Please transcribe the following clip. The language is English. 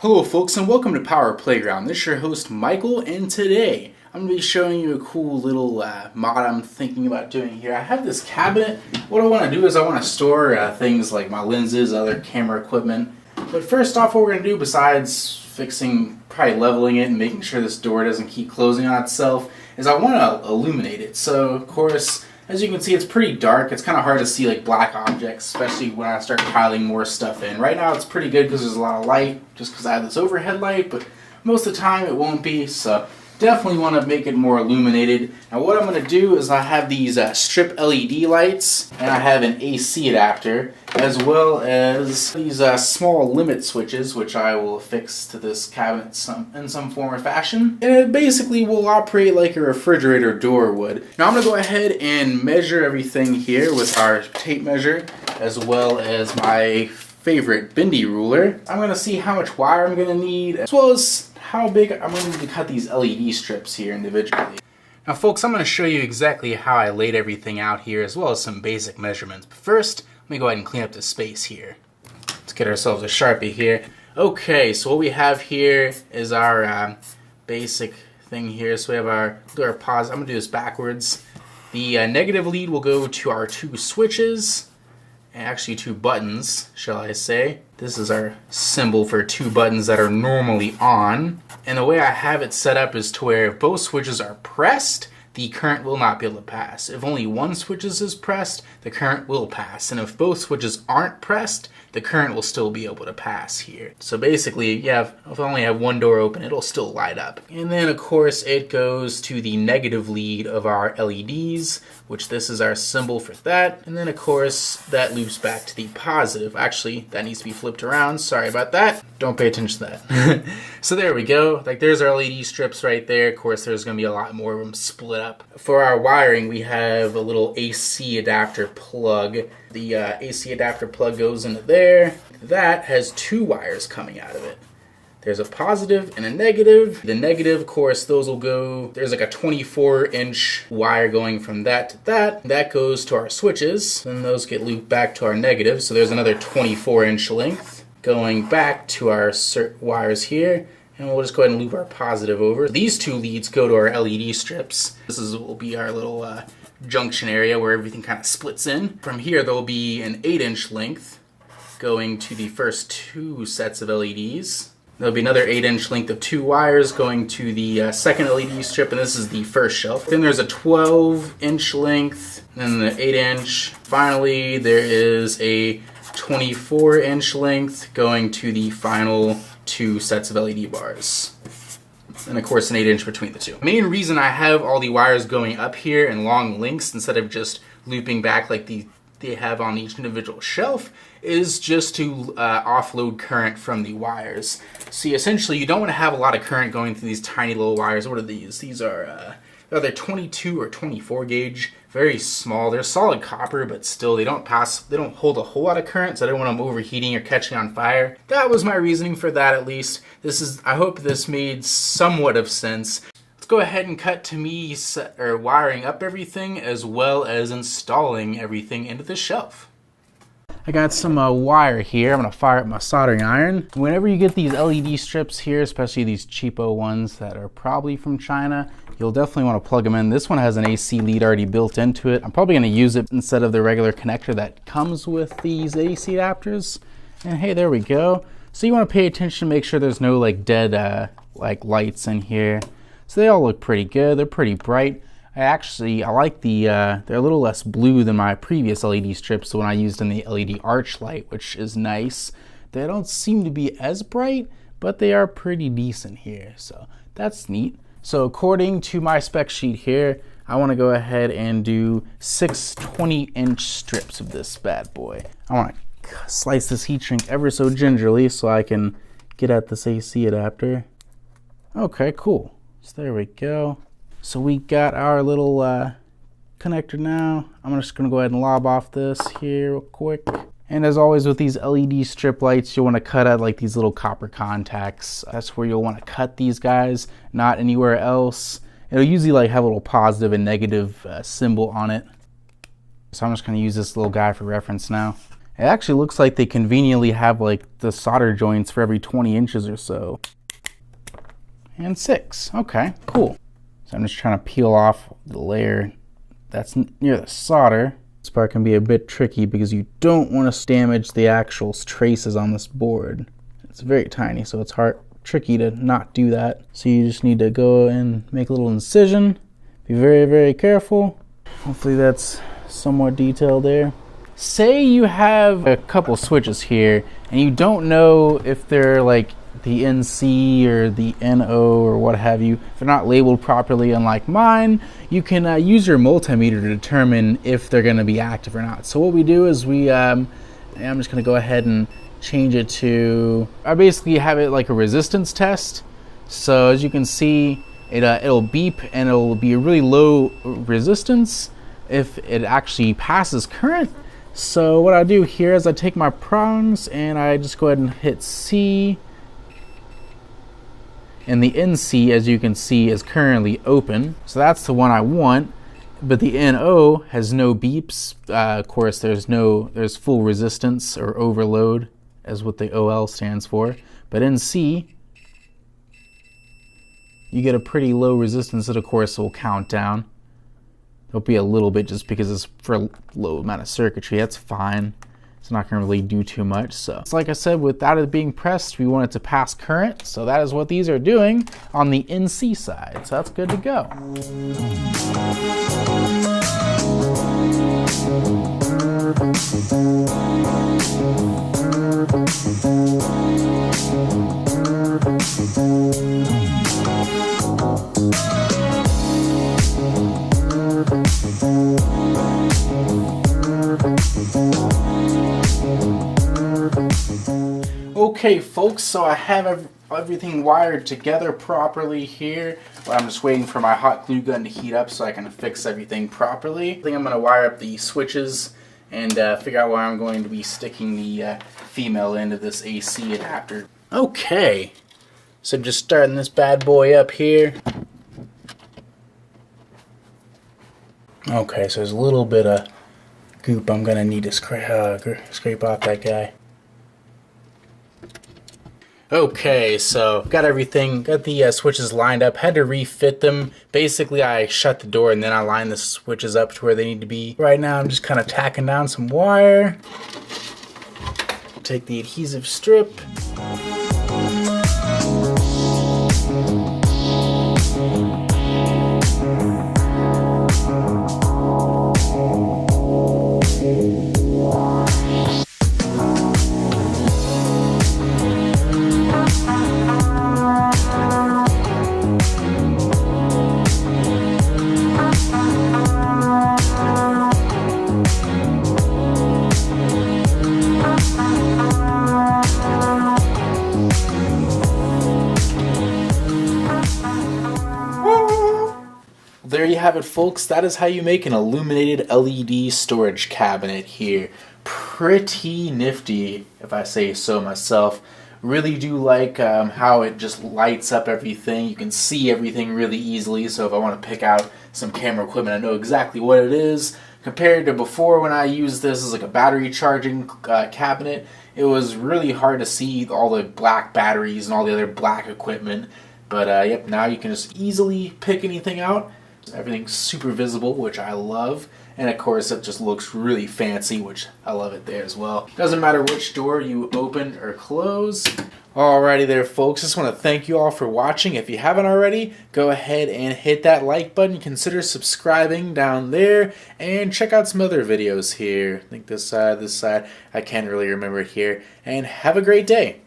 Hello folks and welcome to Power Playground. This is your host Michael, and today I'm going to be showing you a cool little mod I'm thinking about doing here. I have this cabinet. What I want to do is I want to store things like my lenses, other camera equipment. But first off, what we're going to do, besides fixing, probably leveling it and making sure this door doesn't keep closing on itself, is I want to illuminate it. So of course, as you can see, it's pretty dark. It's kind of hard to see like black objects, especially when I start piling more stuff in. Right now it's pretty good because there's a lot of light, just because I have this overhead light, but most of the time it won't be, so definitely want to make it more illuminated. Now what I'm going to do is I have these strip LED lights, and I have an AC adapter, as well as these small limit switches, which I will affix to this cabinet in some form or fashion. And it basically will operate like a refrigerator door would. Now I'm going to go ahead and measure everything here with our tape measure, as well as my favorite bendy ruler. I'm going to see how much wire I'm going to need, as well as how big I'm going to need to cut these LED strips here individually. Now folks, I'm going to show you exactly how I laid everything out here, as well as some basic measurements. But first, let me go ahead and clean up the space here. Let's get ourselves a Sharpie here. Okay, so what we have here is our basic thing here. So we have our positive. I'm going to do this backwards. The negative lead will go to our two switches. Actually two buttons, shall I say. This is our symbol for two buttons that are normally on. And the way I have it set up is to where if both switches are pressed, the current will not be able to pass. If only one switch is pressed, the current will pass. And if both switches aren't pressed, the current will still be able to pass here. So basically, if I only have one door open, it'll still light up. And then of course it goes to the negative lead of our LEDs, which this is our symbol for that. And then of course that loops back to the positive. Actually, that needs to be flipped around. Sorry about that. Don't pay attention to that. So there we go. Like there's our LED strips right there. Of course, there's gonna be a lot more of them split up. For our wiring, we have a little AC adapter plug. The AC adapter plug goes into there. That has two wires coming out of it. There's a positive and a negative. The negative, of course, those will go, there's like a 24-inch wire going from that to that. That goes to our switches, and those get looped back to our negative. So there's another 24-inch length going back to our wires here. And we'll just go ahead and loop our positive over. These two leads go to our LED strips. This will be our little junction area where everything kind of splits in. From here, there will be an 8-inch length going to the first two sets of LEDs. There'll be another 8-inch length of two wires going to the second LED strip, and this is the first shelf. Then there's a 12-inch length, and then the 8-inch. Finally, there is a 24-inch length going to the final two sets of LED bars. And of course an 8-inch between the two. The main reason I have all the wires going up here in long links instead of just looping back like they have on each individual shelf is just to offload current from the wires. See, essentially you don't want to have a lot of current going through these tiny little wires. What are these? These are either 22 or 24 gauge. Very small. They're solid copper, but still they don't hold a whole lot of current, so I don't want them overheating or catching on fire. That was my reasoning for that, at least. I hope this made somewhat of sense. Let's go ahead and cut to me wiring up everything as well as installing everything into the shelf. I got some wire here. I'm gonna fire up my soldering iron. Whenever you get these LED strips here, especially these cheapo ones that are probably from China, you'll definitely want to plug them in. This one has an AC lead already built into it. I'm probably going to use it instead of the regular connector that comes with these AC adapters. And hey, there we go. So you want to pay attention, make sure there's no like dead like lights in here. So they all look pretty good. They're pretty bright. I like they're a little less blue than my previous LED strips, the one I used in the LED arch light, which is nice. They don't seem to be as bright, but they are pretty decent here. So that's neat. So according to my spec sheet here, I want to go ahead and do 6 20-inch strips of this bad boy. I want to slice this heat shrink ever so gingerly so I can get at this AC adapter. Okay, cool. So there we go. So we got our little connector now. I'm just going to go ahead and lob off this here real quick. And as always with these LED strip lights, you'll want to cut out like these little copper contacts. That's where you'll want to cut these guys, not anywhere else. It'll usually like have a little positive and negative symbol on it. So I'm just going to use this little guy for reference now. It actually looks like they conveniently have like the solder joints for every 20 inches or so. And 6. Okay, cool. So I'm just trying to peel off the layer that's near the solder. This part can be a bit tricky because you don't want to damage the actual traces on this board. It's very tiny, so it's tricky to not do that. So you just need to go and make a little incision. Be very, very careful. Hopefully that's somewhat detailed there. Say you have a couple switches here and you don't know if they're like the NC or the NO or what have you. If they're not labeled properly, unlike mine, you can use your multimeter to determine if they're going to be active or not. So what we do is I'm just going to go ahead and change it to, I basically have it like a resistance test. So as you can see, it'll beep and it'll be a really low resistance if it actually passes current. So what I do here is I take my prongs and I just go ahead and hit C. And the NC, as you can see, is currently open. So that's the one I want. But the NO has no beeps. Of course, there's full resistance or overload, as what the OL stands for. But NC, you get a pretty low resistance that, of course, will count down. There'll be a little bit just because it's for a low amount of circuitry. That's fine. It's not going to really do too much. So it's like I said, without it being pressed, we want it to pass current. So that is what these are doing on the NC side. So that's good to go. Okay folks, so I have everything wired together properly here. I'm just waiting for my hot glue gun to heat up so I can fix everything properly. I think I'm going to wire up the switches and figure out where I'm going to be sticking the female end of this AC adapter. Okay, so just starting this bad boy up here. Okay, so there's a little bit of goop I'm going to need to scrape off that guy. Okay, so got the switches lined up, had to refit them. Basically, I shut the door and then I lined the switches up to where they need to be. Right now, I'm just kind of tacking down some wire. Take the adhesive strip. There you have it, folks. That is how you make an illuminated LED storage cabinet here. Pretty nifty, if I say so myself. Really do like how it just lights up everything. You can see everything really easily, so if I want to pick out some camera equipment, I know exactly what it is. Compared to before when I used this as like a battery charging cabinet, it was really hard to see all the black batteries and all the other black equipment. But yep, now you can just easily pick anything out. Everything's super visible, which I love. And of course, it just looks really fancy, which I love it there as well. Doesn't matter which door you open or close. Alrighty there, folks. Just want to thank you all for watching. If you haven't already, go ahead and hit that like button. Consider subscribing down there and check out some other videos here. I think this side. I can't really remember it here. And have a great day.